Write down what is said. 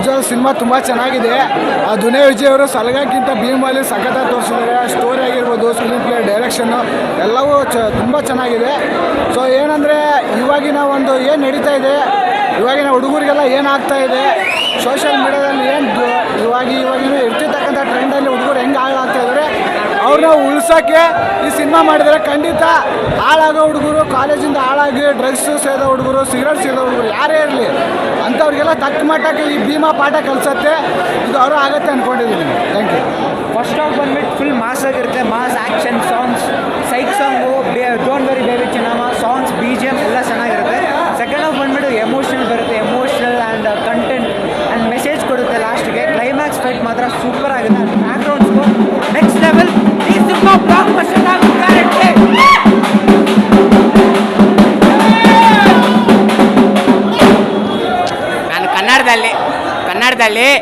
ನಿಜವಾದ ಸಿನಿಮಾ ತುಂಬ ಚೆನ್ನಾಗಿದೆ. ದುನಿಯಾ ವಿಜಯ್ ಅವರು ಸಲಗಾಕ್ಕಿಂತ ಭೀಮಲ್ಲಿ ಸಖತ್ತಾಗಿ ತೋರಿಸಿದ್ದಾರೆ. ಸ್ಟೋರಿ ಆಗಿರ್ಬೋದು, ಸ್ಕ್ರೀನ್ ಪ್ಲೇ, ಡೈರೆಕ್ಷನ್ನು ಎಲ್ಲವೂ ತುಂಬ ಚೆನ್ನಾಗಿದೆ. ಸೊ ಏನಂದರೆ ಇವಾಗಿನ ಒಂದು ಏನು ನಡೀತಾ ಇದೆ, ಇವಾಗಿನ ಹುಡುಗರಿಗೆಲ್ಲ ಏನಾಗ್ತಾ ಇದೆ, ಸೋಷಿಯಲ್ ಮೀಡ್ಯಾದಲ್ಲಿ ಏನು ಇವಾಗಿನ ಇರ್ತಿರ್ತಕ್ಕಂಥ ಟ್ರೆಂಡಲ್ಲಿ ಹುಡುಗರು ಹೆಂಗೆ ಹಾಳಾಗ್ತಾ ಇದ್ದಾರೆ ಅವ್ರನ್ನ ಉಳ್ಸೋಕ್ಕೆ ಈ ಸಿನಿಮಾ ಮಾಡಿದರೆ ಖಂಡಿತ ಹಾಳಾಗೋ ಹುಡುಗರು, ಕಾಲೇಜಿಂದ ಹಾಳಾಗಿ ಡ್ರಗ್ಸ್ ಸೇದೋ ಹುಡುಗರು, ಸಿಗರೇಟ್ ಸೇದೋ ಹುಡುಗರು ಯಾರೇ ಇರಲಿ ಅಂಥವ್ರಿಗೆಲ್ಲ ತಕ್ಕ ಮಟ್ಟಕ್ಕೆ ಈ ಭೀಮಾ ಪಾಠ ಕಲಿಸುತ್ತೆ. ಇದು ಅವರು ಆಗುತ್ತೆ ಅಂದ್ಕೊಂಡಿದ್ದೀನಿ. Thank you. ಫಸ್ಟ್ ಹಾಫ್ ಬಂದ್ಬಿಟ್ಟು ಫುಲ್ ಮಾಸ್ ಆಗಿರುತ್ತೆ. Mass action songs, psych song, don't worry baby Chinnamma songs, BGM ಎಲ್ಲ ಚೆನ್ನಾಗಿರುತ್ತೆ. ಸೆಕೆಂಡ್ ಹಾಫ್ ಬಂದ್ಬಿಟ್ಟು ಎಮೋಷನಲ್ ಬರುತ್ತೆ. Emotional and content and message ಕೊಡುತ್ತೆ ಲಾಸ್ಟ್ಗೆ. ಕ್ಲೈಮ್ಯಾಕ್ಸ್ ಫೈಟ್ ಮಾತ್ರ ಸೂಪರ್ ಆಗುತ್ತೆ. ಬ್ಯಾಕ್ಗ್ರೌಂಡ್ಸ್ಗೂ ನೆಕ್ಸ್ಟ್ ಲೆವೆಲ್. ಈ ಸಿನಿಮಾ ಬ್ಲಾಕ್ ಬಸ್ಟರ್ ಆಗುತ್ತೆ. ನಾನು ಕನ್ನಡದಲ್ಲಿ